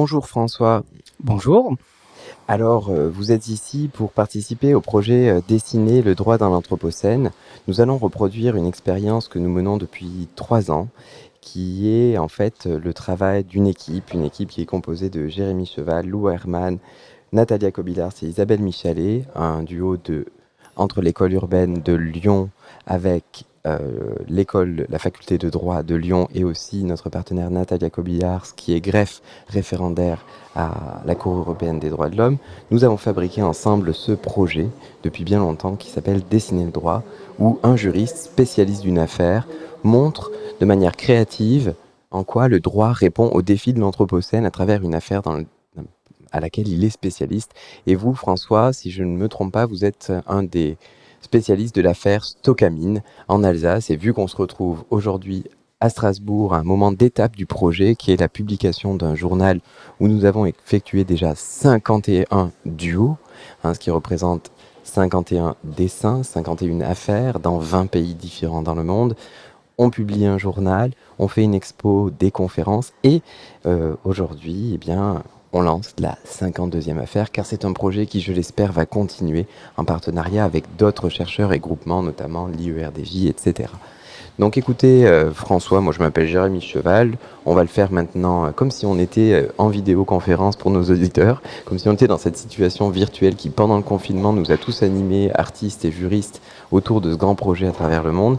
Bonjour François. Bonjour. Alors, vous êtes ici pour participer au projet Dessiner le droit dans l'Anthropocène. Nous allons reproduire une expérience que nous menons depuis 3 ans, qui est en fait le travail d'une équipe, une équipe qui est composée de Jérémy Cheval, Lou Herman, Natalia Kobilars et Isabelle Michalet, un duo entre l'école urbaine de Lyon avec la faculté de droit de Lyon et aussi notre partenaire Natalia Kobilars qui est greffe référendaire à la Cour européenne des droits de l'homme. Nous avons fabriqué ensemble ce projet depuis bien longtemps qui s'appelle Dessiner le droit, où un juriste spécialiste d'une affaire montre de manière créative en quoi le droit répond aux défis de l'Anthropocène à travers une affaire à laquelle il est spécialiste. Et vous, François, si je ne me trompe pas, vous êtes un des spécialistes de l'affaire Stockamine en Alsace. Et vu qu'on se retrouve aujourd'hui à Strasbourg, à un moment d'étape du projet, qui est la publication d'un journal où nous avons effectué déjà 51 duos, ce qui représente 51 dessins, 51 affaires dans 20 pays différents dans le monde. On publie un journal, on fait une expo, des conférences et aujourd'hui, on lance la 52e affaire car c'est un projet qui, je l'espère, va continuer en partenariat avec d'autres chercheurs et groupements, notamment l'IERDJ, etc. Donc écoutez, François, moi je m'appelle Jérémy Cheval, on va le faire maintenant comme si on était en vidéoconférence pour nos auditeurs, comme si on était dans cette situation virtuelle qui, pendant le confinement, nous a tous animés, artistes et juristes, autour de ce grand projet à travers le monde.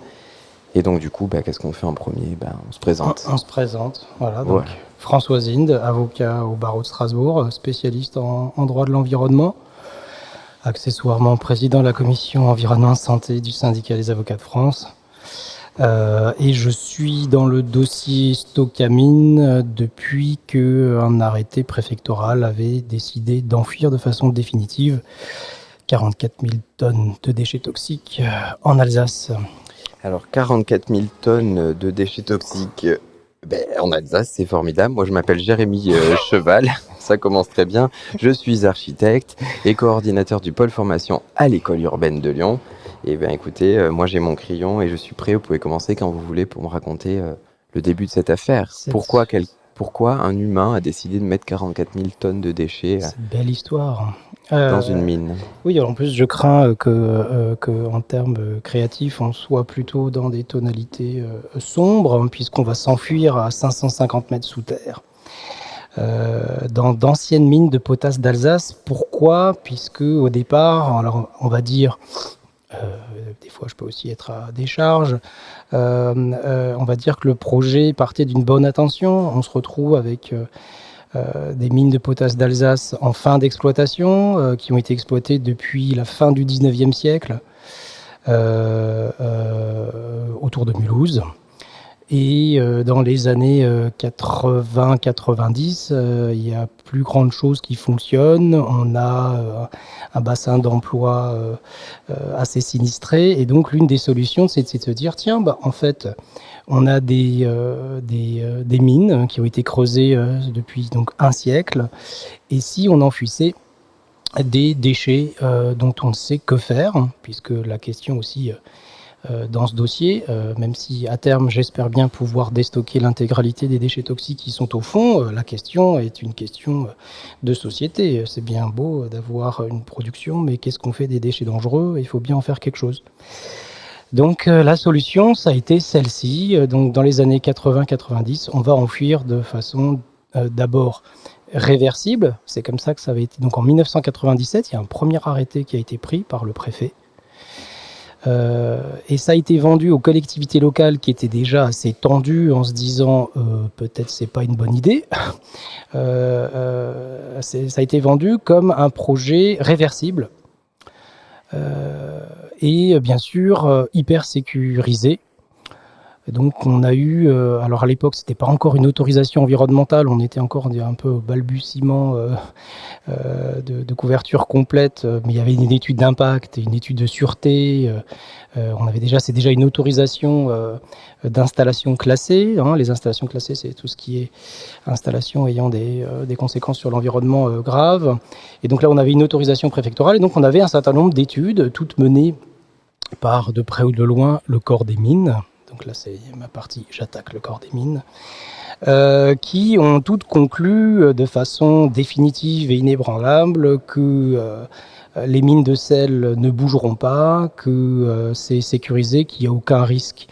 Et donc, du coup, qu'est-ce qu'on fait en premier? On se présente. On se présente, voilà. Donc, Voilà. François Zinde, avocat au barreau de Strasbourg, spécialiste en droit de l'environnement, accessoirement président de la commission environnement santé du syndicat des avocats de France. Et je suis dans le dossier Stockamine depuis qu'un arrêté préfectoral avait décidé d'enfuir de façon définitive 44 000 tonnes de déchets toxiques en Alsace. Alors, 44 000 tonnes de déchets toxiques en Alsace, c'est formidable. Moi, je m'appelle Jérémy Cheval, ça commence très bien. Je suis architecte et coordinateur du pôle formation à l'école urbaine de Lyon. Et écoutez, moi j'ai mon crayon et je suis prêt. Vous pouvez commencer quand vous voulez pour me raconter le début de cette affaire. Pourquoi un humain a décidé de mettre 44 000 tonnes de déchets C'est une belle histoire. Dans une mine? Oui, en plus, je crains que en termes créatifs, on soit plutôt dans des tonalités sombres, puisqu'on va s'enfuir à 550 mètres sous terre. Dans d'anciennes mines de potasse d'Alsace. Pourquoi? Puisque au départ, alors on va dire, des fois je peux aussi être à décharge, on va dire que le projet partait d'une bonne intention. On se retrouve avec des mines de potasse d'Alsace en fin d'exploitation, qui ont été exploitées depuis la fin du 19e siècle, autour de Mulhouse. Et dans les années 80-90, il y a plus grande chose qui fonctionne. On a un bassin d'emploi assez sinistré. Et donc, l'une des solutions, c'est de se dire, tiens, en fait, on a des mines qui ont été creusées depuis donc un siècle. Et si on enfouissait des déchets dont on ne sait que faire, puisque la question aussi dans ce dossier, même si à terme j'espère bien pouvoir déstocker l'intégralité des déchets toxiques qui sont au fond, la question est une question de société. C'est bien beau d'avoir une production, mais qu'est-ce qu'on fait des déchets dangereux? Il faut bien en faire quelque chose. Donc la solution, ça a été celle-ci. Donc dans les années 80-90, on va enfuir de façon d'abord réversible. C'est comme ça que ça avait été. Donc en 1997, il y a un premier arrêté qui a été pris par le préfet. Et ça a été vendu aux collectivités locales qui étaient déjà assez tendues en se disant peut-être c'est pas une bonne idée. Ça a été vendu comme un projet réversible et bien sûr hyper sécurisé. Donc on a eu, alors à l'époque c'était pas encore une autorisation environnementale, on était encore un peu au balbutiement de couverture complète, mais il y avait une étude d'impact et une étude de sûreté. C'est déjà une autorisation d'installation classée. Les installations classées, c'est tout ce qui est installation ayant des conséquences sur l'environnement graves. Et donc là, on avait une autorisation préfectorale et donc on avait un certain nombre d'études, toutes menées par de près ou de loin le corps des mines. Donc donc là c'est ma partie, j'attaque le corps des mines, qui ont toutes conclu de façon définitive et inébranlable que les mines de sel ne bougeront pas, que c'est sécurisé, qu'il n'y a aucun risque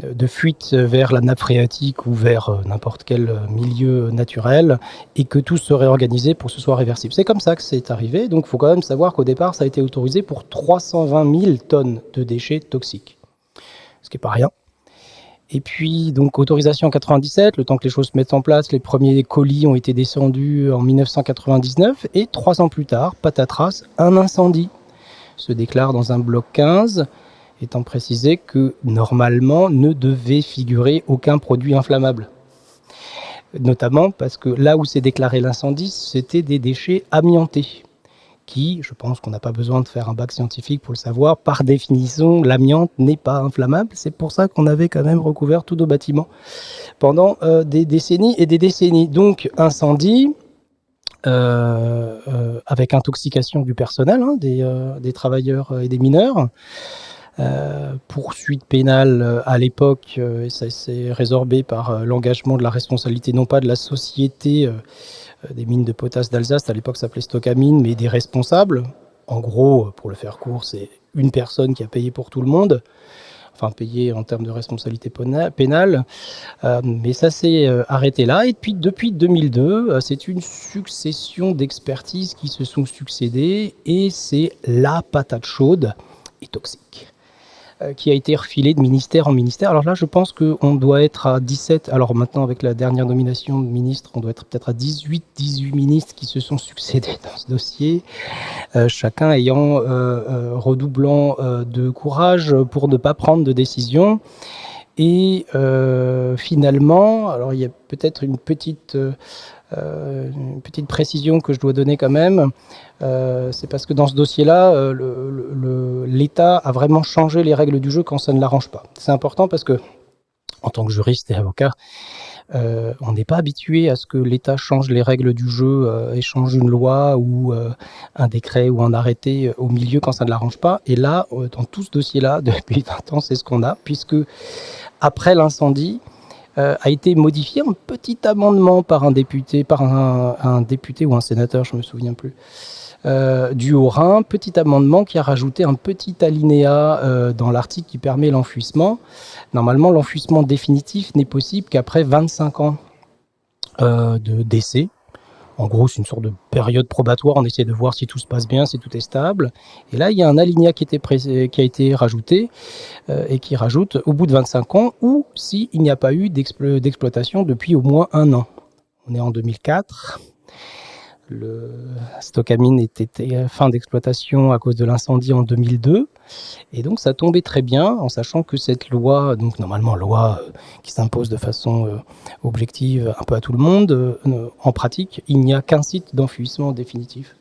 de fuite vers la nappe phréatique ou vers n'importe quel milieu naturel, et que tout serait organisé pour que ce soit réversible. C'est comme ça que c'est arrivé. Donc il faut quand même savoir qu'au départ, ça a été autorisé pour 320 000 tonnes de déchets toxiques, ce qui n'est pas rien. Et puis, donc, autorisation en 97, le temps que les choses se mettent en place, les premiers colis ont été descendus en 1999, et 3 ans plus tard, patatras, un incendie se déclare dans un bloc 15, étant précisé que, normalement, ne devait figurer aucun produit inflammable. Notamment parce que là où s'est déclaré l'incendie, c'était des déchets amiantés, qui, je pense qu'on n'a pas besoin de faire un bac scientifique pour le savoir, par définition, l'amiante n'est pas inflammable. C'est pour ça qu'on avait quand même recouvert tous nos bâtiments pendant des décennies et des décennies. Donc, incendie, avec intoxication du personnel, des travailleurs et des mineurs. Poursuite pénale à l'époque, ça s'est résorbé par l'engagement de la responsabilité, non pas de la société des mines de potasse d'Alsace, à l'époque ça s'appelait Stocamine, mais des responsables. En gros, pour le faire court, c'est une personne qui a payé pour tout le monde, enfin payé en termes de responsabilité pénale, mais ça s'est arrêté là. Et puis depuis 2002, c'est une succession d'expertises qui se sont succédées, et c'est la patate chaude et toxique qui a été refilé de ministère en ministère. Alors là, je pense qu'on doit être à 17, alors maintenant avec la dernière nomination de ministre, on doit être peut-être à 18 ministres qui se sont succédés dans ce dossier, chacun ayant redoublant de courage pour ne pas prendre de décision. Et finalement, alors il y a peut-être une petite précision que je dois donner quand même, c'est parce que dans ce dossier-là, l'État a vraiment changé les règles du jeu quand ça ne l'arrange pas. C'est important parce que, en tant que juriste et avocat, on n'est pas habitué à ce que l'État change les règles du jeu et change une loi ou un décret ou un arrêté au milieu quand ça ne l'arrange pas. Et là, dans tout ce dossier-là, depuis 20 ans, c'est ce qu'on a, puisque après l'incendie, a été modifié un petit amendement par un député, un député ou un sénateur, je ne me souviens plus, du Haut-Rhin, petit amendement qui a rajouté un petit alinéa dans l'article qui permet l'enfouissement. Normalement, l'enfouissement définitif n'est possible qu'après 25 ans de décès. En gros, c'est une sorte de période probatoire, on essaie de voir si tout se passe bien, si tout est stable. Et là, il y a un alinéa qui a été rajouté et qui rajoute au bout de 25 ans ou s'il n'y a pas eu d'exploitation depuis au moins 1 an. On est en 2004. Le Stocamine était fin d'exploitation à cause de l'incendie en 2002. Et donc, ça tombait très bien en sachant que cette loi, donc normalement loi qui s'impose de façon objective un peu à tout le monde, en pratique, il n'y a qu'un site d'enfouissement définitif.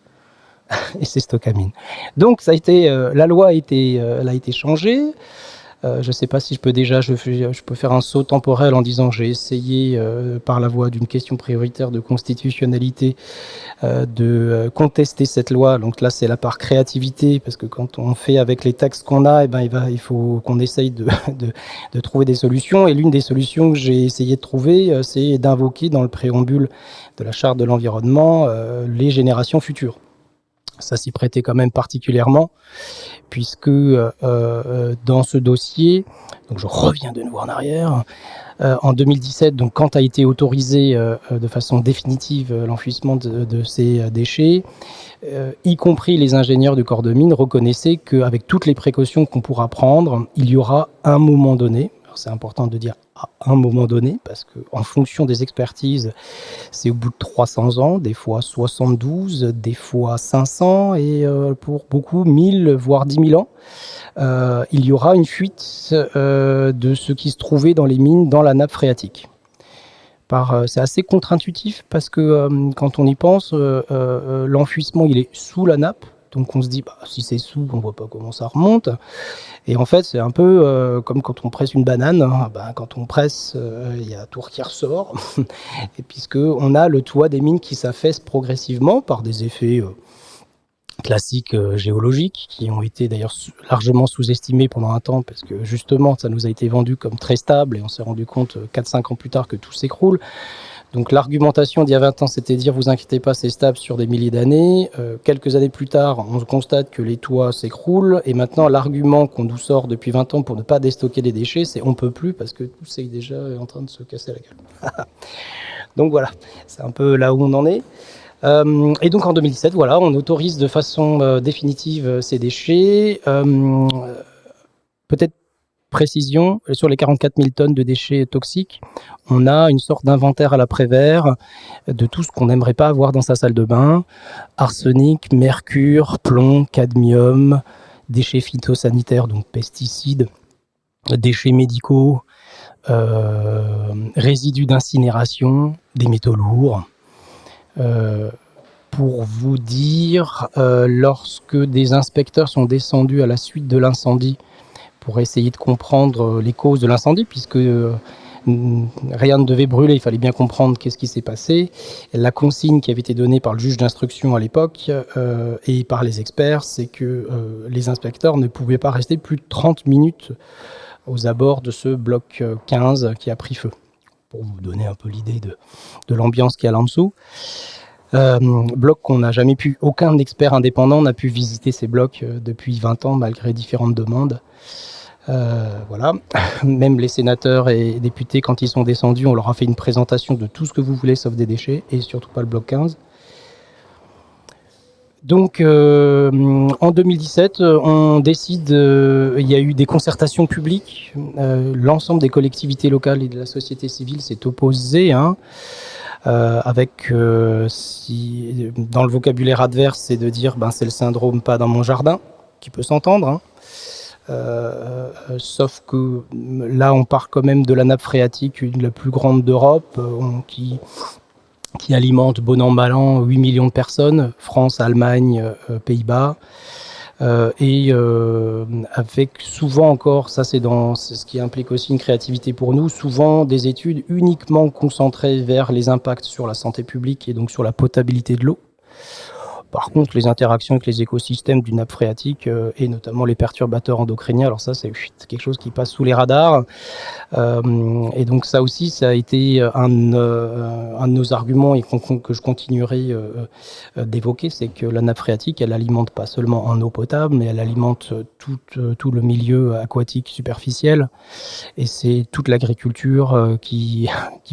Et c'est Stocamine. Donc, ça a été, la loi elle a été changée. Je ne sais pas si je peux faire un saut temporel en disant que j'ai essayé, par la voie d'une question prioritaire de constitutionnalité, de contester cette loi. Donc là, c'est la part créativité, parce que quand on fait avec les textes qu'on a, il faut qu'on essaye de trouver des solutions. Et l'une des solutions que j'ai essayé de trouver, c'est d'invoquer dans le préambule de la Charte de l'environnement les générations futures. Ça s'y prêtait quand même particulièrement, puisque dans ce dossier, donc je reviens de nouveau en arrière, en 2017, donc quand a été autorisé de façon définitive l'enfouissement de ces déchets, y compris les ingénieurs du corps de mine reconnaissaient qu'avec toutes les précautions qu'on pourra prendre, il y aura un moment donné, alors c'est important de dire à un moment donné, parce qu'en fonction des expertises, c'est au bout de 300 ans, des fois 72, des fois 500, et pour beaucoup 1000, voire 10 000 ans, il y aura une fuite de ce qui se trouvait dans les mines, dans la nappe phréatique. C'est assez contre-intuitif parce que quand on y pense, l'enfouissement il est sous la nappe, donc on se dit si c'est sous, on voit pas comment ça remonte. Et en fait, c'est un peu comme quand on presse une banane. Quand on presse, il y a tout qui ressort. Et puisqu'on a le toit des mines qui s'affaisse progressivement par des effets classiques géologiques, qui ont été d'ailleurs largement sous-estimés pendant un temps, parce que justement, ça nous a été vendu comme très stable, et on s'est rendu compte 4-5 ans plus tard que tout s'écroule. Donc l'argumentation d'il y a 20 ans, c'était de dire vous inquiétez pas, c'est stable sur des milliers d'années. Quelques années plus tard, on constate que les toits s'écroulent, et maintenant l'argument qu'on nous sort depuis 20 ans pour ne pas déstocker les déchets, c'est on peut plus parce que tout c'est déjà en train de se casser la gueule. Donc voilà, c'est un peu là où on en est. Et donc en 2017, voilà, on autorise de façon définitive ces déchets. Peut-être précision, sur les 44 000 tonnes de déchets toxiques, on a une sorte d'inventaire à l'après-vert de tout ce qu'on n'aimerait pas avoir dans sa salle de bain. Arsenic, mercure, plomb, cadmium, déchets phytosanitaires, donc pesticides, déchets médicaux, résidus d'incinération, des métaux lourds. Pour vous dire, lorsque des inspecteurs sont descendus à la suite de l'incendie pour essayer de comprendre les causes de l'incendie, puisque rien ne devait brûler, il fallait bien comprendre qu'est-ce qui s'est passé. La consigne qui avait été donnée par le juge d'instruction à l'époque et par les experts, c'est que les inspecteurs ne pouvaient pas rester plus de 30 minutes aux abords de ce bloc 15 qui a pris feu, pour vous donner un peu l'idée de l'ambiance qu'il y a là en dessous. Bloc qu'on n'a jamais pu, aucun expert indépendant n'a pu visiter ces blocs depuis 20 ans, malgré différentes demandes. Voilà. Même les sénateurs et députés, quand ils sont descendus, on leur a fait une présentation de tout ce que vous voulez, sauf des déchets, et surtout pas le bloc 15. Donc, en 2017, on décide, il y a eu des concertations publiques, l'ensemble des collectivités locales et de la société civile s'est opposé, avec, dans le vocabulaire adverse, c'est de dire, c'est le syndrome pas dans mon jardin, qui peut s'entendre, sauf que là, on part quand même de la nappe phréatique, la plus grande d'Europe, qui alimente bon an mal an 8 millions de personnes, France, Allemagne, Pays-Bas, et avec souvent encore, ça c'est ce qui implique aussi une créativité pour nous, souvent des études uniquement concentrées vers les impacts sur la santé publique et donc sur la potabilité de l'eau. Par contre, les interactions avec les écosystèmes du nappe phréatique et notamment les perturbateurs endocriniens, alors ça c'est quelque chose qui passe sous les radars. Et donc ça aussi, ça a été un de nos arguments et que je continuerai d'évoquer, c'est que la nappe phréatique, elle alimente pas seulement en eau potable, mais elle alimente tout le milieu aquatique superficiel. Et c'est toute l'agriculture qui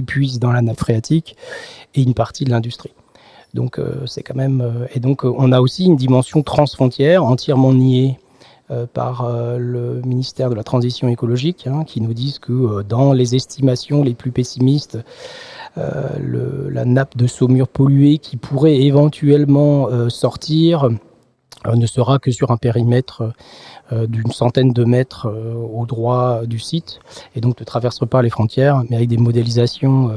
puise dans la nappe phréatique et une partie de l'industrie. Donc c'est quand même... et donc on a aussi une dimension transfrontière entièrement niée par le ministère de la Transition écologique, qui nous disent que dans les estimations les plus pessimistes, la nappe de saumure polluée qui pourrait éventuellement sortir ne sera que sur un périmètre d'une centaine de mètres au droit du site, et donc ne traversera pas les frontières, mais avec des modélisations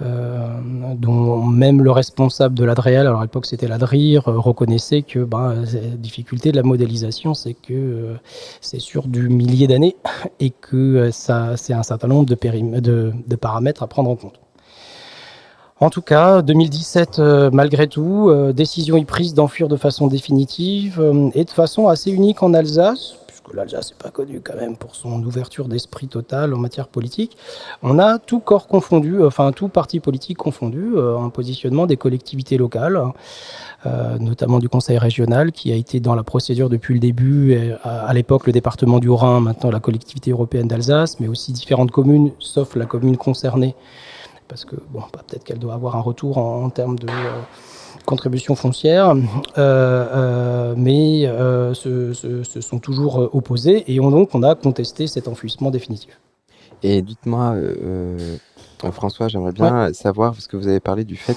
dont même le responsable de l'ADREAL, alors à l'époque c'était l'ADRIR, reconnaissait que la difficulté de la modélisation, c'est que c'est sur du millier d'années et que c'est un certain nombre de paramètres à prendre en compte. En tout cas, 2017, malgré tout, décision est prise d'enfuir de façon définitive et de façon assez unique en Alsace, puisque l'Alsace n'est pas connue quand même pour son ouverture d'esprit totale en matière politique. On a tout corps confondu, enfin tout parti politique confondu, un positionnement des collectivités locales, notamment du conseil régional, qui a été dans la procédure depuis le début, à l'époque le département du Rhin, maintenant la collectivité européenne d'Alsace, mais aussi différentes communes, sauf la commune concernée, parce que peut-être qu'elle doit avoir un retour en termes de contribution foncière, mais se sont toujours opposés, et donc on a contesté cet enfouissement définitif. Et dites-moi, François, j'aimerais bien savoir, parce que vous avez parlé du fait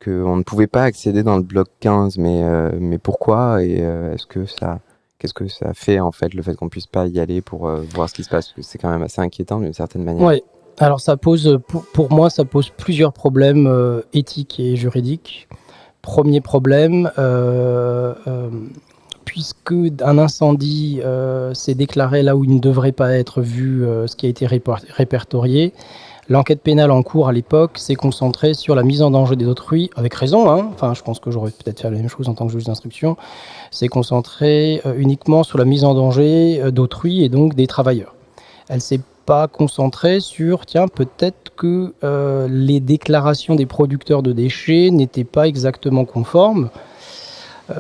qu'on ne pouvait pas accéder dans le bloc 15, mais pourquoi, et qu'est-ce que ça fait en fait, le fait qu'on ne puisse pas y aller pour voir ce qui se passe, parce que c'est quand même assez inquiétant d'une certaine manière. Oui. Alors ça pose, pour moi, ça pose plusieurs problèmes éthiques et juridiques. Premier problème, puisque un incendie s'est déclaré là où il ne devrait pas être vu, ce qui a été répertorié, L'enquête pénale en cours à l'époque s'est concentrée sur la mise en danger d'autrui, avec raison, hein. Enfin, je pense que j'aurais peut-être fait la même chose en tant que juge d'instruction, s'est concentrée uniquement sur la mise en danger d'autrui et donc des travailleurs. Elle s'est pas concentrée sur, tiens, peut-être que les déclarations des producteurs de déchets n'étaient pas exactement conformes.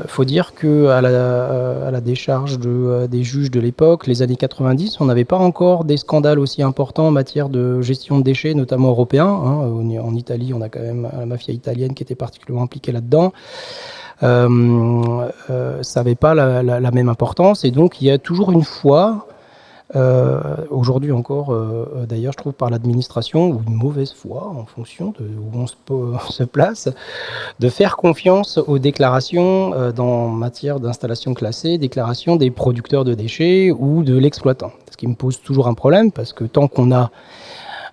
Faut dire qu'à la décharge des juges de l'époque, les années 90, on n'avait pas encore des scandales aussi importants en matière de gestion de déchets, notamment européens, hein. En Italie, on a quand même la mafia italienne qui était particulièrement impliquée là-dedans. Ça n'avait pas la même importance, et donc il y a toujours une foi, aujourd'hui encore, d'ailleurs, je trouve par l'administration, ou une mauvaise foi en fonction de où on se place, de faire confiance aux déclarations en matière d'installation classée, déclarations des producteurs de déchets ou de l'exploitant. Ce qui me pose toujours un problème, parce que tant qu'on a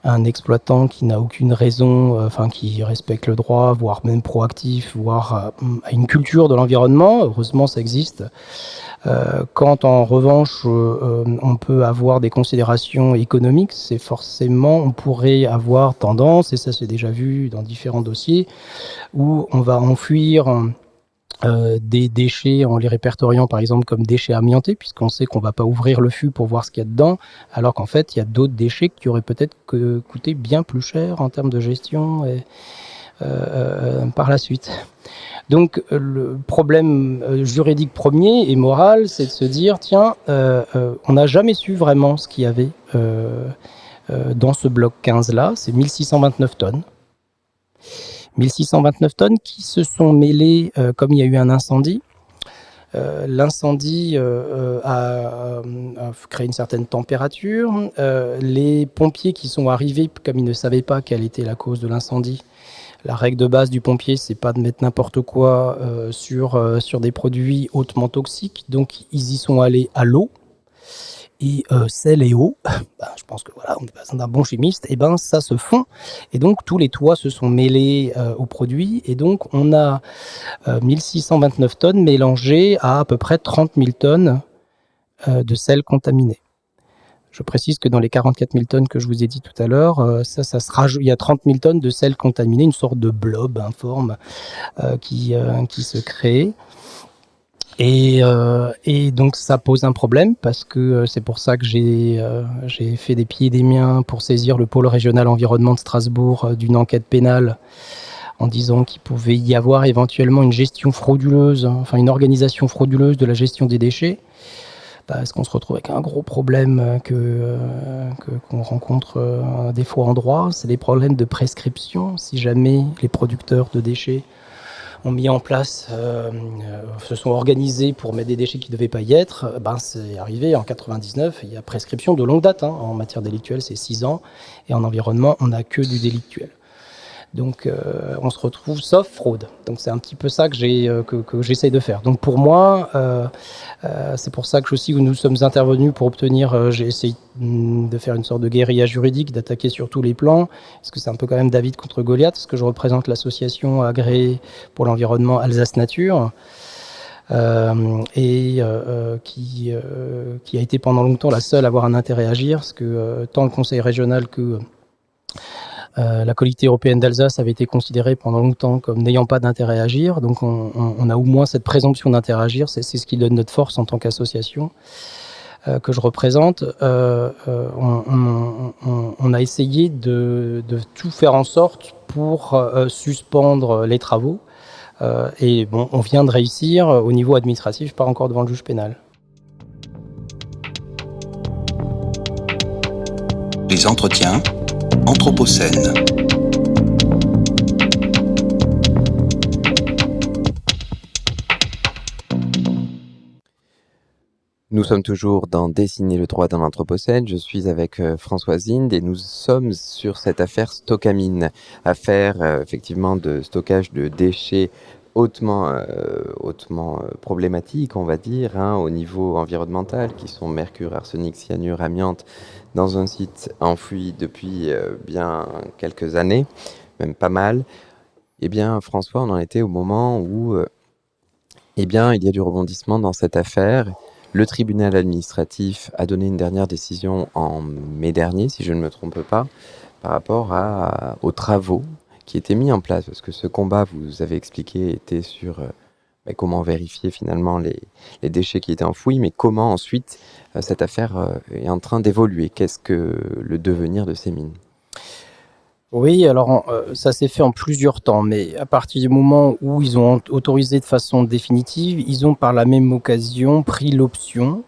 un exploitant qui n'a aucune raison, qui respecte le droit, voire même proactif, voire a une culture de l'environnement, heureusement ça existe. Quand en revanche on peut avoir des considérations économiques, c'est forcément, on pourrait avoir tendance, et ça c'est déjà vu dans différents dossiers, où on va enfuir des déchets en les répertoriant par exemple comme déchets amiantés, puisqu'on sait qu'on ne va pas ouvrir le fût pour voir ce qu'il y a dedans, alors qu'en fait il y a d'autres déchets qui auraient peut-être coûté bien plus cher en termes de gestion par la suite. Donc le problème juridique premier et moral, c'est de se dire, tiens, on n'a jamais su vraiment ce qu'il y avait dans ce bloc 15-là, c'est 1629 tonnes. 1629 tonnes qui se sont mêlées, comme il y a eu un incendie. L'incendie a créé une certaine température. Les pompiers qui sont arrivés, comme ils ne savaient pas quelle était la cause de l'incendie, la règle de base du pompier, c'est pas de mettre n'importe quoi sur des produits hautement toxiques. Donc ils y sont allés à l'eau. Et sel et eau, je pense que voilà, on est besoin d'un bon chimiste, et ça se fond. Et donc tous les toits se sont mêlés aux produits, et donc on a 1629 tonnes mélangées à peu près 30 000 tonnes de sel contaminé. Je précise que dans les 44 000 tonnes que je vous ai dit tout à l'heure, il y a 30 000 tonnes de sel contaminé, une sorte de blob informe qui se crée. Et donc ça pose un problème, parce que c'est pour ça que j'ai fait des pieds et des miens pour saisir le pôle régional environnement de Strasbourg d'une enquête pénale, en disant qu'il pouvait y avoir éventuellement une gestion frauduleuse, une organisation frauduleuse de la gestion des déchets, parce qu'on se retrouve avec un gros problème qu'on rencontre des fois en droit, c'est les problèmes de prescription. Si jamais les producteurs de déchets ont mis en place, se sont organisés pour mettre des déchets qui ne devaient pas y être, c'est arrivé en 99, il y a prescription de longue date, hein. En matière délictuelle, c'est 6 ans, et en environnement, on n'a que du délictuel. Donc on se retrouve sauf fraude. Donc c'est un petit peu ça que j'essaye de faire. Donc pour moi, c'est pour ça que aussi nous sommes intervenus pour obtenir, j'ai essayé de faire une sorte de guérilla juridique, d'attaquer sur tous les plans, parce que c'est un peu quand même David contre Goliath, parce que je représente l'association agréée pour l'environnement Alsace Nature, qui a été pendant longtemps la seule à avoir un intérêt à agir, parce que tant le conseil régional que la collectivité européenne d'Alsace avait été considérée pendant longtemps comme n'ayant pas d'intérêt à agir, donc on a au moins cette présomption d'intérêt à agir, c'est ce qui donne notre force en tant qu'association que je représente. On a essayé de tout faire en sorte pour suspendre les travaux, et bon, on vient de réussir au niveau administratif, pas encore devant le juge pénal. Les entretiens Anthropocène. Nous sommes toujours dans Dessiner le droit dans l'Anthropocène. Je suis avec Françoise Inde et nous sommes sur cette affaire Stocamine, affaire effectivement de stockage de déchets hautement problématiques, on va dire, au niveau environnemental, qui sont mercure, arsenic, cyanure, amiante, dans un site enfoui depuis bien quelques années, même pas mal. Eh bien, François, on en était au moment où il y a du rebondissement dans cette affaire. Le tribunal administratif a donné une dernière décision en mai dernier, si je ne me trompe pas, par rapport aux travaux qui étaient mis en place. Parce que ce combat, vous avez expliqué, était sur comment vérifier finalement les déchets qui étaient enfouis, mais comment ensuite cette affaire est en train d'évoluer. Qu'est-ce que le devenir de ces mines? Oui, alors ça s'est fait en plusieurs temps, mais à partir du moment où ils ont autorisé de façon définitive, ils ont par la même occasion pris l'option.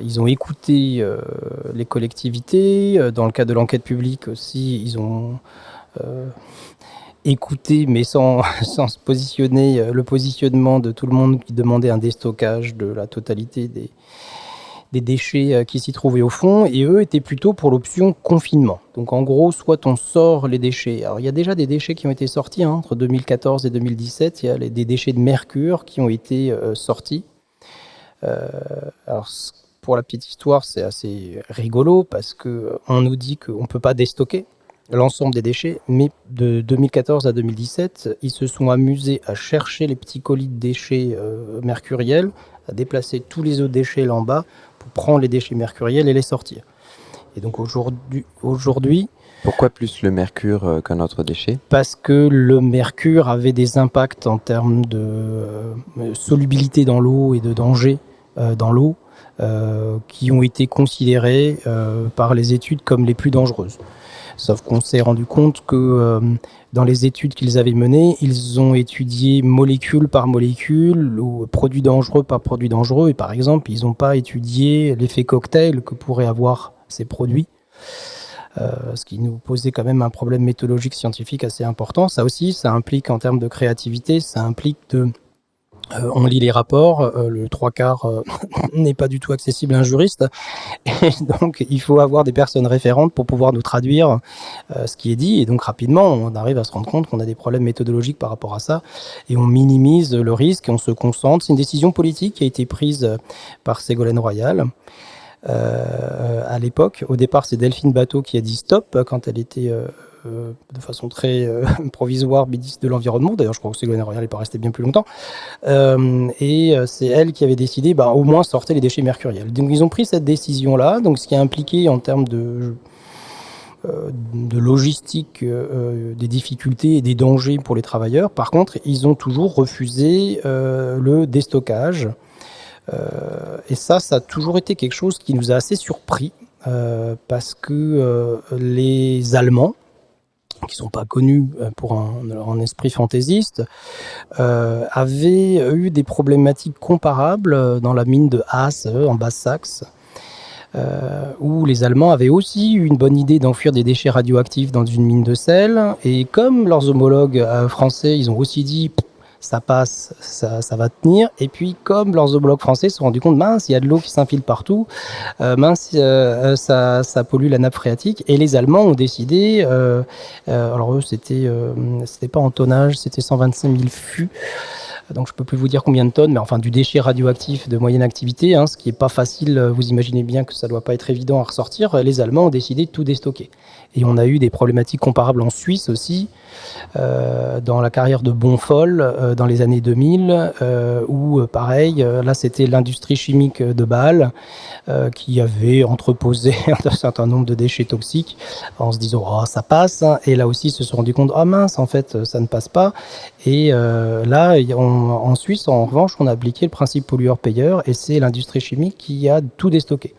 Ils ont écouté les collectivités. Dans le cadre de l'enquête publique aussi, ils ont écouté, mais sans, sans se positionner, le positionnement de tout le monde qui demandait un déstockage de la totalité des déchets qui s'y trouvaient au fond, et eux étaient plutôt pour l'option confinement. Donc en gros, soit on sort les déchets. Alors il y a déjà des déchets qui ont été sortis entre 2014 et 2017. Il y a des déchets de mercure qui ont été sortis. Alors pour la petite histoire, c'est assez rigolo parce qu'on nous dit qu'on ne peut pas déstocker l'ensemble des déchets, mais de 2014 à 2017, ils se sont amusés à chercher les petits colis de déchets mercuriels, à déplacer tous les autres déchets là en bas pour prendre les déchets mercuriels et les sortir. Et donc aujourd'hui, Pourquoi plus le mercure qu'un autre déchet? parce que le mercure avait des impacts en termes de solubilité dans l'eau et de danger dans l'eau qui ont été considérés par les études comme les plus dangereuses. Sauf qu'on s'est rendu compte que dans les études qu'ils avaient menées, ils ont étudié molécule par molécule ou produit dangereux par produit dangereux. Et par exemple, ils n'ont pas étudié l'effet cocktail que pourraient avoir ces produits. Ce qui nous posait quand même un problème méthodologique scientifique assez important. Ça aussi, ça implique en termes de créativité, ça implique on lit les rapports, le trois quarts n'est pas du tout accessible à un juriste, et donc il faut avoir des personnes référentes pour pouvoir nous traduire ce qui est dit, et donc rapidement on arrive à se rendre compte qu'on a des problèmes méthodologiques par rapport à ça, et on minimise le risque et on se concentre. C'est une décision politique qui a été prise par Ségolène Royal. À l'époque, au départ, c'est Delphine Batho qui a dit stop quand elle était de façon très provisoire ministre de l'Environnement. D'ailleurs, je crois que Ségolène Royal n'est pas restée bien plus longtemps. Et c'est elle qui avait décidé, au moins sortez les déchets mercuriels. Donc ils ont pris cette décision-là, donc ce qui a impliqué en termes de logistique des difficultés et des dangers pour les travailleurs. Par contre, ils ont toujours refusé le déstockage. Et ça a toujours été quelque chose qui nous a assez surpris parce que les Allemands, qui ne sont pas connus pour un esprit fantaisiste, avaient eu des problématiques comparables dans la mine de Haas en Basse-Saxe, où les Allemands avaient aussi eu une bonne idée d'enfouir des déchets radioactifs dans une mine de sel. Et comme leurs homologues français, ils ont aussi dit ça passe, ça va tenir. Et puis, comme leurs homologues français se sont rendus compte, mince, il y a de l'eau qui s'infile partout, ça pollue la nappe phréatique. Et les Allemands ont décidé, alors eux, c'était pas en tonnage, c'était 125 000 fûts. Donc je peux plus vous dire combien de tonnes, mais enfin du déchet radioactif de moyenne activité, ce qui est pas facile. Vous imaginez bien que ça doit pas être évident à ressortir. Les Allemands ont décidé de tout déstocker. Et on a eu des problématiques comparables en Suisse aussi, dans la carrière de Bonfol, dans les années 2000, où pareil, là c'était l'industrie chimique de Bâle qui avait entreposé un certain nombre de déchets toxiques en se disant oh, ça passe, et là aussi ils se sont rendus compte ah mince, en fait ça ne passe pas. Et là en Suisse en revanche on a appliqué le principe pollueur-payeur, et c'est l'industrie chimique qui a tout déstocké.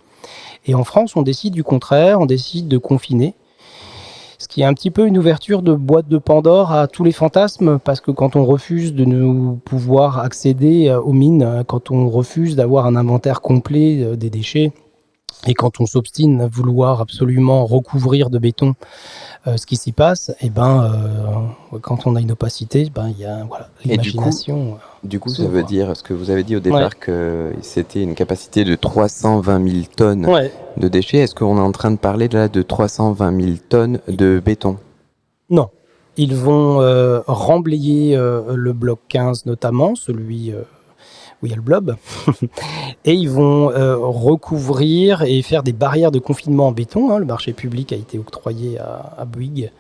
Et en France on décide du contraire, on décide de confiner, ce qui est un petit peu une ouverture de boîte de Pandore à tous les fantasmes, parce que quand on refuse de nous pouvoir accéder aux mines, quand on refuse d'avoir un inventaire complet des déchets, et quand on s'obstine à vouloir absolument recouvrir de béton ce qui s'y passe, quand on a une opacité, il y a l'imagination. Du coup, ça veut dire, ce que vous avez dit au départ, que c'était une capacité de 320 000 tonnes de déchets. Est-ce qu'on est en train de parler là de 320 000 tonnes de béton? Non. Ils vont remblayer le bloc 15 notamment, celui où il y a le blob, et ils vont recouvrir et faire des barrières de confinement en béton. Le marché public a été octroyé à Bouygues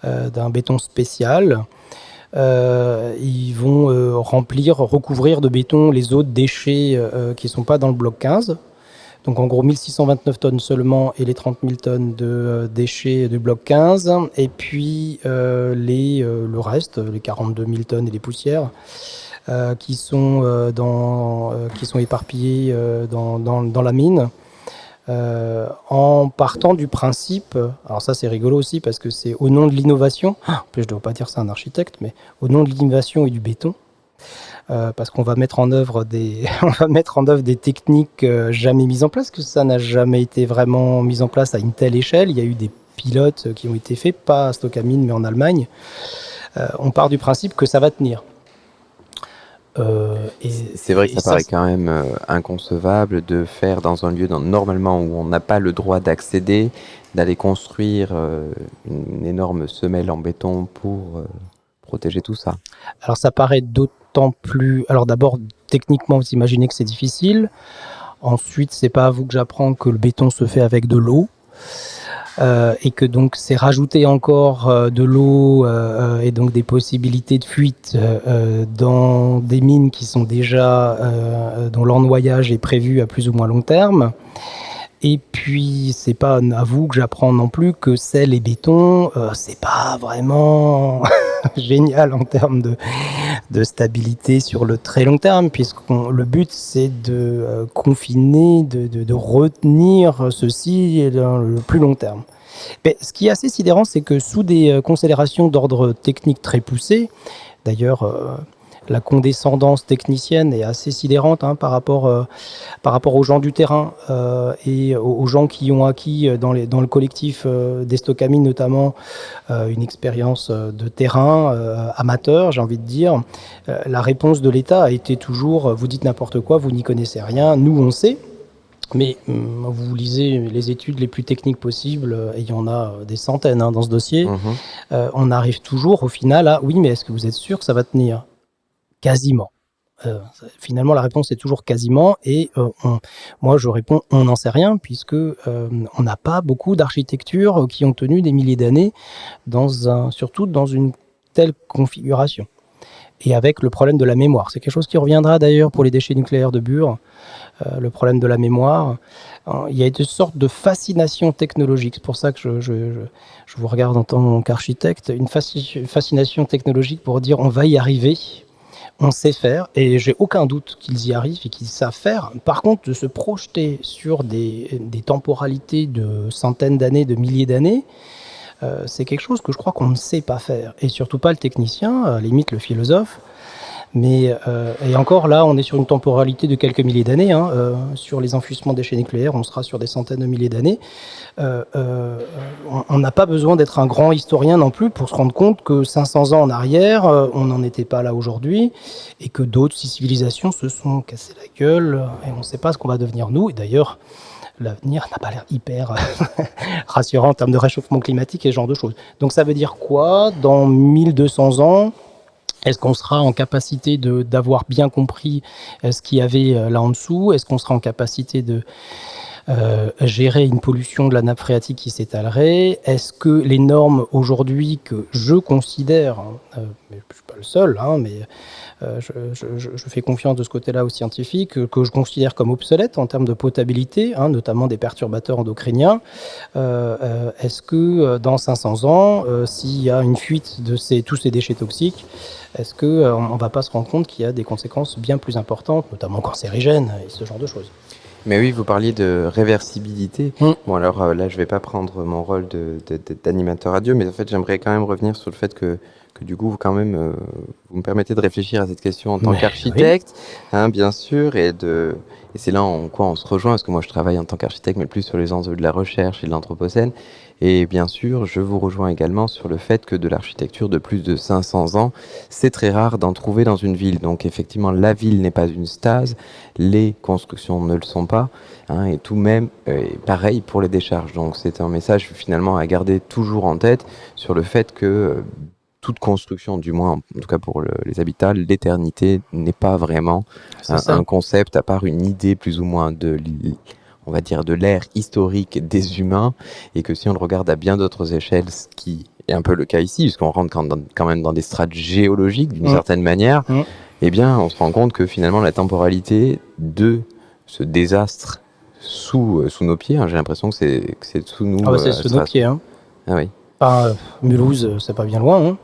d'un béton spécial. Ils vont recouvrir de béton les autres déchets qui ne sont pas dans le bloc 15. Donc en gros 1629 tonnes seulement et les 30 000 tonnes de déchets du bloc 15 et puis le reste, les 42 000 tonnes et les poussières qui sont éparpillées dans la mine. En partant du principe, alors ça c'est rigolo aussi parce que c'est au nom de l'innovation, en plus je ne dois pas dire ça à un architecte, mais au nom de l'innovation et du béton, parce qu'on va mettre en œuvre on va mettre en œuvre des techniques jamais mises en place, que ça n'a jamais été vraiment mis en place à une telle échelle. Il y a eu des pilotes qui ont été faits, pas à Stockamine mais en Allemagne. On part du principe que ça va tenir. C'est vrai que ça paraît quand même inconcevable de faire dans un lieu normalement où on n'a pas le droit d'accéder, d'aller construire une énorme semelle en béton pour protéger tout ça. Alors ça paraît d'autant plus... Alors d'abord, techniquement, vous imaginez que c'est difficile. Ensuite, c'est pas à vous que j'apprends que le béton se fait avec de l'eau. Et que donc c'est rajouter encore de l'eau et donc des possibilités de fuite dans des mines qui sont déjà dont l'ennoyage est prévu à plus ou moins long terme. Et puis c'est pas à vous que j'apprends non plus que sel et béton c'est pas vraiment génial en termes de stabilité sur le très long terme, puisque le but c'est de confiner, de retenir ceci dans le plus long terme. Mais ce qui est assez sidérant, c'est que sous des considérations d'ordre technique très poussées, d'ailleurs la condescendance technicienne est assez sidérante par rapport aux gens du terrain et aux gens qui ont acquis dans le collectif des Stockamines notamment une expérience de terrain amateur, j'ai envie de dire. La réponse de l'État a été toujours vous dites n'importe quoi, vous n'y connaissez rien, nous on sait. Mais vous lisez les études les plus techniques possibles, et il y en a des centaines dans ce dossier. On arrive toujours au final à oui, mais est-ce que vous êtes sûr que ça va tenir ? Quasiment. Finalement, la réponse est toujours quasiment. Et moi, je réponds on n'en sait rien, puisque on n'a pas beaucoup d'architectures qui ont tenu des milliers d'années, surtout dans une telle configuration. Et avec le problème de la mémoire. C'est quelque chose qui reviendra d'ailleurs pour les déchets nucléaires de Bure. Le problème de la mémoire. Il y a une sorte de fascination technologique. C'est pour ça que je vous regarde en tant qu'architecte. Une fascination technologique pour dire on va y arriver. On sait faire, et j'ai aucun doute qu'ils y arrivent et qu'ils savent faire. Par contre, de se projeter sur des temporalités de centaines d'années, de milliers d'années, c'est quelque chose que je crois qu'on ne sait pas faire. Et surtout pas le technicien, à la limite le philosophe. Mais, et encore là, on est sur une temporalité de quelques milliers d'années. Sur les enfouissements des déchets nucléaires, on sera sur des centaines de milliers d'années. On n'a pas besoin d'être un grand historien non plus pour se rendre compte que 500 ans en arrière, on n'en était pas là aujourd'hui, et que d'autres civilisations se sont cassées la gueule, et on ne sait pas ce qu'on va devenir nous. Et d'ailleurs, l'avenir n'a pas l'air hyper rassurant en termes de réchauffement climatique et ce genre de choses. Donc ça veut dire quoi ? Dans 1200 ans, est-ce qu'on sera en capacité d'avoir bien compris ce qu'il y avait là en dessous ? Est-ce qu'on sera en capacité de gérer une pollution de la nappe phréatique qui s'étalerait ? Est-ce que les normes aujourd'hui que je considère, mais je ne suis pas le seul, mais je fais confiance de ce côté-là aux scientifiques, que je considère comme obsolètes en termes de potabilité, notamment des perturbateurs endocriniens, est-ce que dans 500 ans, s'il y a une fuite de tous ces déchets toxiques, est-ce qu'on ne va pas se rendre compte qu'il y a des conséquences bien plus importantes, notamment cancérigènes et ce genre de choses ? Mais oui, vous parliez de réversibilité. Bon, alors là, je ne vais pas prendre mon rôle d'animateur radio, mais en fait, j'aimerais quand même revenir sur le fait que du coup, quand même, vous me permettez de réfléchir à cette question en tant qu'architecte, bien sûr, et c'est là en quoi on se rejoint, parce que moi, je travaille en tant qu'architecte, mais plus sur les enjeux de la recherche et de l'anthropocène. Et bien sûr, je vous rejoins également sur le fait que de l'architecture de plus de 500 ans, c'est très rare d'en trouver dans une ville. Donc effectivement, la ville n'est pas une stase, les constructions ne le sont pas, et tout même pareil pour les décharges. Donc c'est un message finalement à garder toujours en tête sur le fait que toute construction, du moins en tout cas pour les habitats, l'éternité n'est pas vraiment un concept à part une idée plus ou moins on va dire de l'ère historique des humains, et que si on le regarde à bien d'autres échelles, ce qui est un peu le cas ici, puisqu'on rentre quand même dans des strates géologiques d'une certaine manière, eh bien on se rend compte que finalement la temporalité de ce désastre sous nos pieds, hein. J'ai l'impression que c'est sous nous. Ah bah, c'est sous nos pieds, hein. Ah oui. Enfin, Mulhouse, c'est pas bien loin, hein.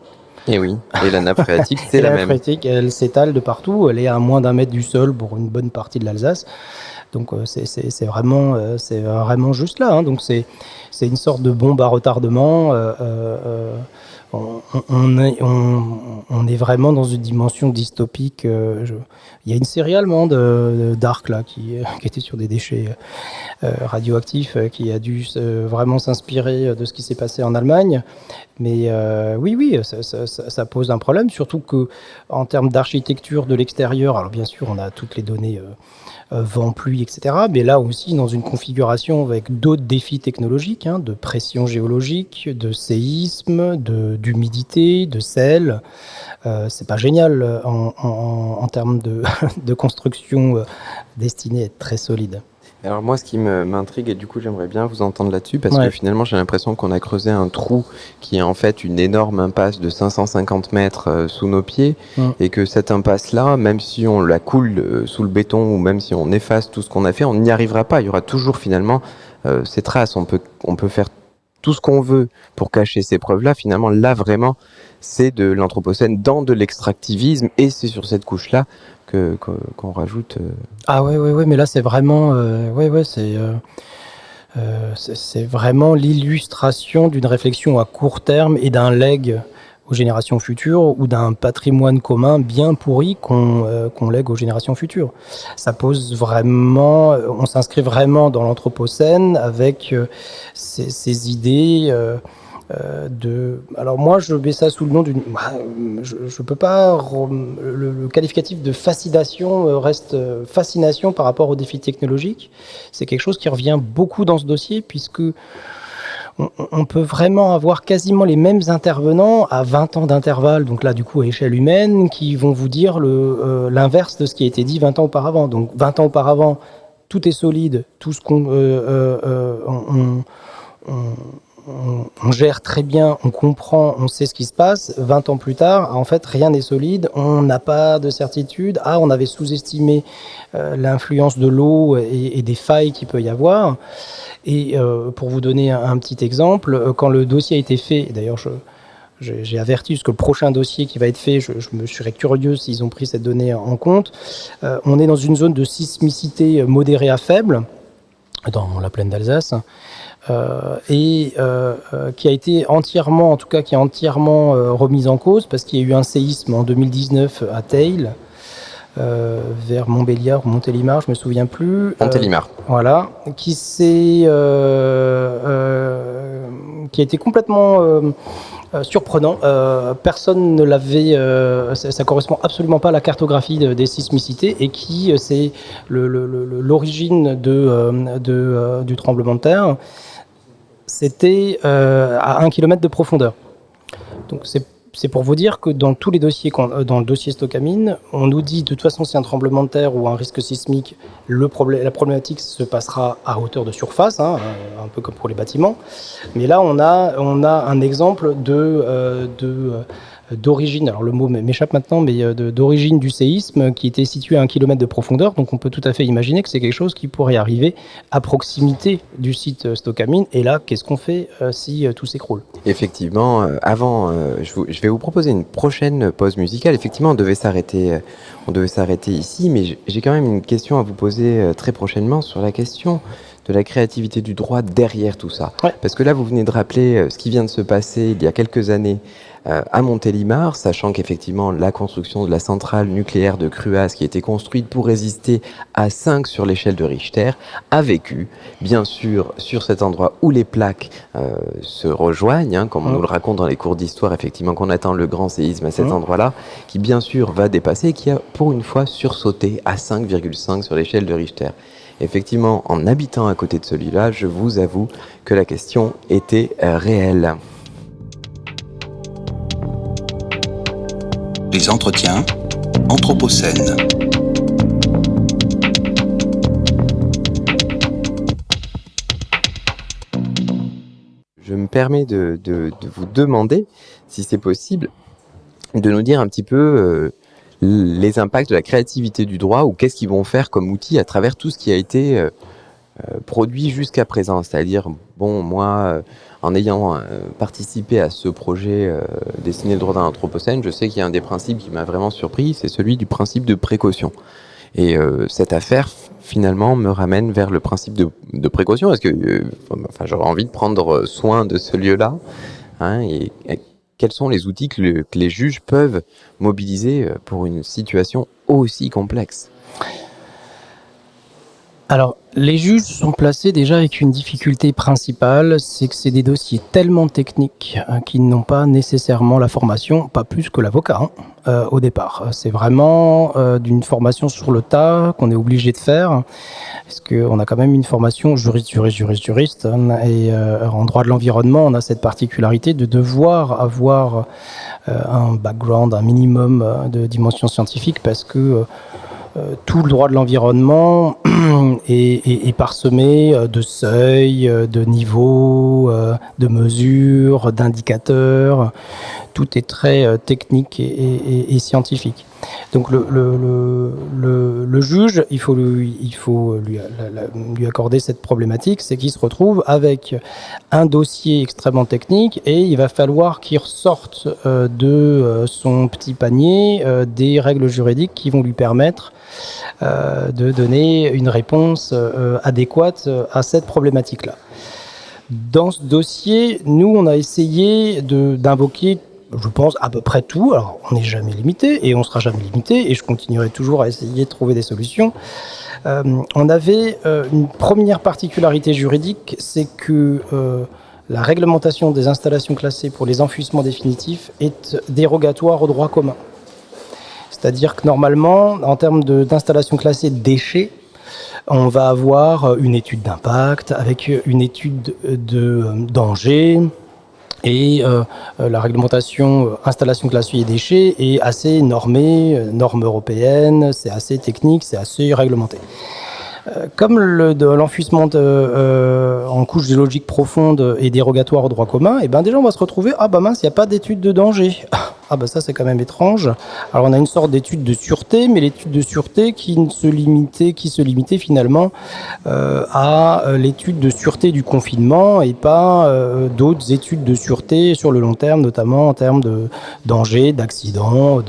Et oui. Et la nappe phréatique, c'est Et la la même. phréatique, elle s'étale de partout. Elle est à moins d'1 mètre du sol pour une bonne partie de l'Alsace. Donc c'est vraiment juste là, hein. Donc c'est une sorte de bombe à retardement. On est vraiment dans une dimension dystopique. Il y a une série allemande, Dark, là, qui était sur des déchets radioactifs, qui a dû vraiment s'inspirer de ce qui s'est passé en Allemagne. Mais oui, ça pose un problème, surtout que en termes d'architecture de l'extérieur, alors bien sûr, on a toutes les données vent, pluie, etc. Mais là aussi, dans une configuration avec d'autres défis technologiques, hein, de pression géologique, de séisme, d'humidité, de sel. C'est pas génial en termes de, de construction destinée à être très solide. Alors moi, ce qui m'intrigue, et du coup j'aimerais bien vous entendre là-dessus, parce que Ouais. finalement j'ai l'impression qu'on a creusé un trou qui est en fait une énorme impasse de 550 mètres sous nos pieds, et que cette impasse-là, même si on la coule sous le béton, ou même si on efface tout ce qu'on a fait, on n'y arrivera pas. Il y aura toujours finalement ces traces. On peut faire tout ce qu'on veut pour cacher ces preuves-là. Finalement, là vraiment, c'est de l'anthropocène dans de l'extractivisme, et c'est sur cette couche-là qu'on rajoute... Ah ouais, mais là c'est vraiment, c'est vraiment l'illustration d'une réflexion à court terme et d'un legs aux générations futures, ou d'un patrimoine commun bien pourri qu'on lègue aux générations futures. Ça pose vraiment, on s'inscrit vraiment dans l'anthropocène avec ces idées alors moi je mets ça sous le nom d'une, je peux pas, le qualificatif de fascination reste fascination par rapport aux défis technologiques. C'est quelque chose qui revient beaucoup dans ce dossier, puisque on peut vraiment avoir quasiment les mêmes intervenants à 20 ans d'intervalle, donc là du coup à échelle humaine, qui vont vous dire l'inverse de ce qui a été dit 20 ans auparavant. Donc 20 ans auparavant, tout est solide, tout ce qu'on on gère très bien, on comprend, on sait ce qui se passe. 20 ans plus tard, en fait, rien n'est solide, on n'a pas de certitude. On avait sous-estimé l'influence de l'eau et des failles qu'il peut y avoir. Et pour vous donner un petit exemple, quand le dossier a été fait, d'ailleurs j'ai averti, parce que le prochain dossier qui va être fait, je me serais curieux s'ils ont pris cette donnée en compte, on est dans une zone de sismicité modérée à faible, dans la plaine d'Alsace, qui a été entièrement, en tout cas qui est entièrement remise en cause, parce qu'il y a eu un séisme en 2019 à Theil, vers Montbéliard ou Montélimar, je me souviens plus. Montélimar. Voilà, qui a été complètement surprenant. Personne ne l'avait, ça correspond absolument pas à la cartographie des sismicités, et qui c'est l'origine du tremblement de terre. C'était à 1 km de profondeur. Donc c'est pour vous dire que dans tous les dossiers, dans le dossier Stocamine, on nous dit de toute façon si un tremblement de terre ou un risque sismique, la problématique se passera à hauteur de surface, hein, un peu comme pour les bâtiments. Mais là on a un exemple d'origine, alors le mot m'échappe maintenant, mais d'origine du séisme, qui était situé à 1 km de profondeur. Donc on peut tout à fait imaginer que c'est quelque chose qui pourrait arriver à proximité du site Stocamine. Et là, qu'est-ce qu'on fait si tout s'écroule ? Effectivement, je vais vous proposer une prochaine pause musicale. Effectivement, on devait s'arrêter ici, mais j'ai quand même une question à vous poser très prochainement sur la question de la créativité du droit derrière tout ça. Ouais. Parce que là, vous venez de rappeler ce qui vient de se passer il y a quelques années à Montélimar, sachant qu'effectivement la construction de la centrale nucléaire de Cruas, qui était construite pour résister à 5 sur l'échelle de Richter, a vécu, bien sûr, sur cet endroit où les plaques se rejoignent, hein, comme on nous le raconte dans les cours d'histoire, effectivement, qu'on attend le grand séisme à cet endroit-là, qui bien sûr va dépasser, et qui a pour une fois sursauté à 5,5 sur l'échelle de Richter. Effectivement, en habitant à côté de celui-là, je vous avoue que la question était réelle. Les entretiens Anthropocène. Je me permets de vous demander, si c'est possible, de nous dire un petit peu les impacts de la créativité du droit, ou qu'est-ce qu'ils vont faire comme outil à travers tout ce qui a été produit jusqu'à présent. C'est-à-dire, bon, moi, en ayant participé à ce projet Dessiner le droit dans l'Anthropocène, je sais qu'il y a un des principes qui m'a vraiment surpris, c'est celui du principe de précaution. Et cette affaire, finalement, me ramène vers le principe de précaution. Est-ce que, j'aurais envie de prendre soin de ce lieu-là, hein, et quels sont les outils que les juges peuvent mobiliser pour une situation aussi complexe? Alors, les juges sont placés déjà avec une difficulté principale, c'est que c'est des dossiers tellement techniques qu'ils n'ont pas nécessairement la formation, pas plus que l'avocat au départ. C'est vraiment d'une formation sur le tas qu'on est obligé de faire, parce qu'on a quand même une formation juriste, et en droit de l'environnement, on a cette particularité de devoir avoir un background, un minimum de dimension scientifique, parce que tout le droit de l'environnement est parsemé de seuils, de niveaux, de mesures, d'indicateurs. Tout est très technique et scientifique. Donc le juge, il faut lui accorder cette problématique, c'est qu'il se retrouve avec un dossier extrêmement technique et il va falloir qu'il ressorte de son petit panier des règles juridiques qui vont lui permettre de donner une réponse adéquate à cette problématique-là. Dans ce dossier, nous, on a essayé d'invoquer, je pense, à peu près tout. Alors, on n'est jamais limité et on ne sera jamais limité et je continuerai toujours à essayer de trouver des solutions. On avait une première particularité juridique, c'est que la réglementation des installations classées pour les enfouissements définitifs est dérogatoire au droit commun. C'est-à-dire que normalement, en termes d'installation classée de déchets, on va avoir une étude d'impact avec une étude de danger et la réglementation installation classée et déchets est assez normée, normes européennes, c'est assez technique, c'est assez réglementé. Comme l'enfouissement en couche géologique profonde est dérogatoire au droit commun, et ben déjà on va se retrouver, ah bah mince, il n'y a pas d'étude de danger. Ah bah ça c'est quand même étrange. Alors on a une sorte d'étude de sûreté, mais l'étude de sûreté qui se limitait finalement à l'étude de sûreté du confinement et pas d'autres études de sûreté sur le long terme, notamment en termes de danger, d'accident,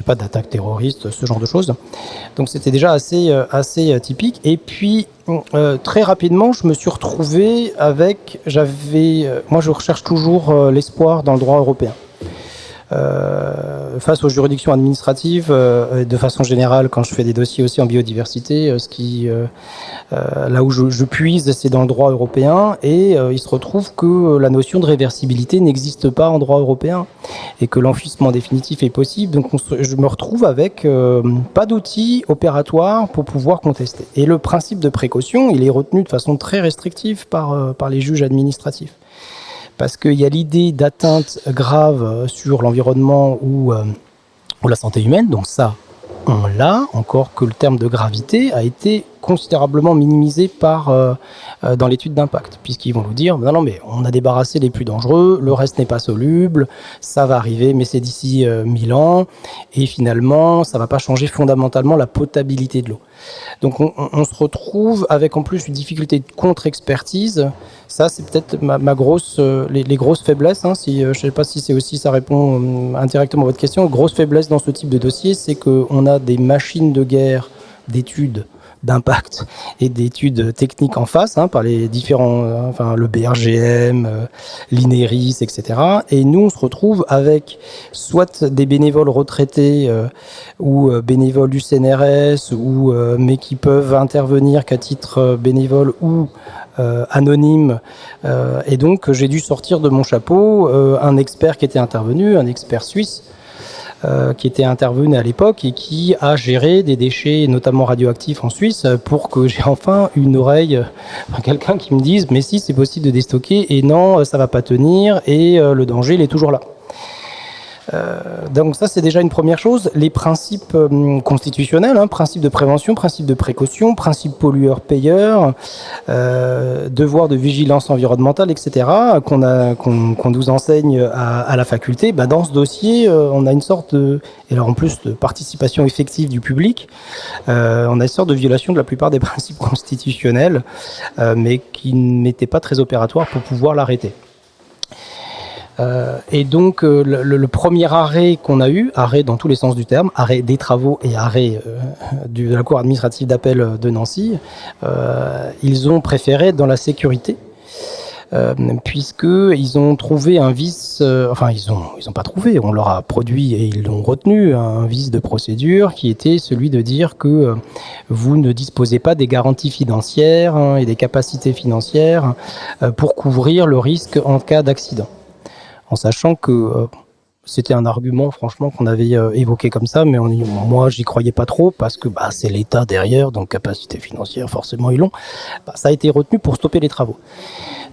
d'attaque terroriste, ce genre de choses. Donc c'était déjà assez typique. Et puis très rapidement, je me suis retrouvé avec, moi je recherche toujours l'espoir dans le droit européen. Face aux juridictions administratives, de façon générale, quand je fais des dossiers aussi en biodiversité, là où je puise, c'est dans le droit européen, et il se retrouve que la notion de réversibilité n'existe pas en droit européen, et que l'enfouissement définitif est possible. Donc je me retrouve avec pas d'outils opératoires pour pouvoir contester. Et le principe de précaution, il est retenu de façon très restrictive par les juges administratifs. Parce qu'il y a l'idée d'atteinte grave sur l'environnement ou la santé humaine, donc ça, on l'a, encore que le terme de gravité a été considérablement minimisé dans l'étude d'impact, puisqu'ils vont nous dire, non, mais on a débarrassé les plus dangereux, le reste n'est pas soluble, ça va arriver, mais c'est d'ici 1000 ans, et finalement, ça ne va pas changer fondamentalement la potabilité de l'eau. Donc on se retrouve avec en plus une difficulté de contre-expertise. Ça, c'est peut-être les grosses faiblesses. Je ne sais pas si c'est aussi, ça répond indirectement à votre question. Grosse faiblesse dans ce type de dossier, c'est qu'on a des machines de guerre d'études d'impact et d'études techniques en face, par les différents, le BRGM, l'INERIS, etc. Et nous, on se retrouve avec soit des bénévoles retraités ou bénévoles du CNRS, mais qui peuvent intervenir qu'à titre bénévole ou anonyme. Et donc, j'ai dû sortir de mon chapeau un expert qui était intervenu, un expert suisse, qui était intervenu à l'époque et qui a géré des déchets, notamment radioactifs en Suisse, pour que j'ai enfin une oreille, quelqu'un qui me dise mais si c'est possible de déstocker et non, ça va pas tenir et le danger il est toujours là. Donc ça, c'est déjà une première chose. Les principes constitutionnels, principe de prévention, principe de précaution, principe pollueur-payeur, devoir de vigilance environnementale, etc., qu'on nous enseigne à la faculté. Dans ce dossier, on a une sorte de, et alors en plus de participation effective du public, on a une sorte de violation de la plupart des principes constitutionnels, mais qui n'étaient pas très opératoires pour pouvoir l'arrêter. Et donc le premier arrêt qu'on a eu, arrêt dans tous les sens du terme, arrêt des travaux et arrêt de la Cour administrative d'appel de Nancy, ils ont préféré être dans la sécurité. Puisqu'ils ont trouvé un vice, ils ont pas trouvé, on leur a produit et ils l'ont retenu, un vice de procédure qui était celui de dire que vous ne disposez pas des garanties financières et des capacités financières pour couvrir le risque en cas d'accident. En sachant que c'était un argument, franchement, qu'on avait évoqué comme ça, mais moi, j'y croyais pas trop parce que c'est l'État derrière, donc capacité financière, forcément, ils l'ont. Ça a été retenu pour stopper les travaux.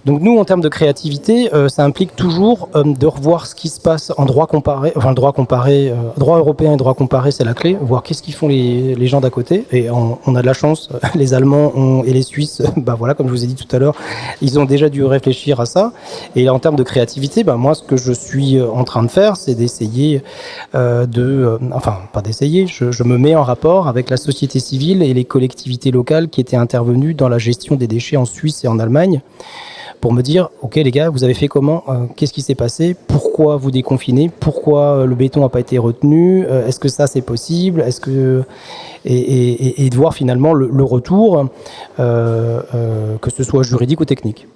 Donc nous, en termes de créativité, ça implique toujours de revoir ce qui se passe en droit comparé, droit européen et droit comparé, c'est la clé, voir qu'est-ce qu'ils font les gens d'à côté. Et on a de la chance, les Allemands et les Suisses, comme je vous ai dit tout à l'heure, ils ont déjà dû réfléchir à ça. Et en termes de créativité, moi, ce que je suis en train de faire, c'est d'essayer pas d'essayer, je me mets en rapport avec la société civile et les collectivités locales qui étaient intervenues dans la gestion des déchets en Suisse et en Allemagne, pour me dire, ok les gars, vous avez fait comment, qu'est-ce qui s'est passé, pourquoi vous déconfinez, pourquoi le béton n'a pas été retenu, est-ce que ça c'est possible, est-ce que et de voir finalement le retour, que ce soit juridique ou technique.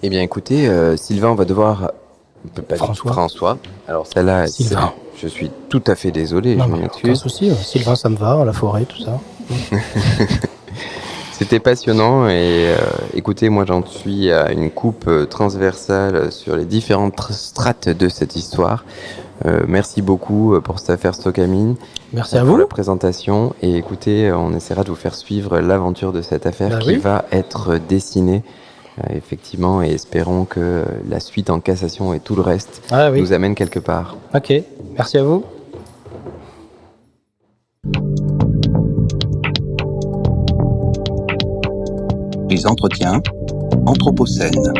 Eh bien écoutez, Sylvain, on va devoir... François. Alors celle-là, Sylvain. Je suis tout à fait désolé, non, je m'en excuse. Aucun souci, Sylvain ça me va, la forêt, tout ça. C'était passionnant et écoutez, moi j'en suis à une coupe transversale sur les différentes strates de cette histoire. Merci beaucoup pour cette affaire Stocamine. Merci à pour vous. la présentation et écoutez, on essaiera de vous faire suivre l'aventure de cette affaire qui va être dessinée effectivement et espérons que la suite en cassation et tout le reste nous amène quelque part. Ok, merci à vous. Les entretiens Anthropocène.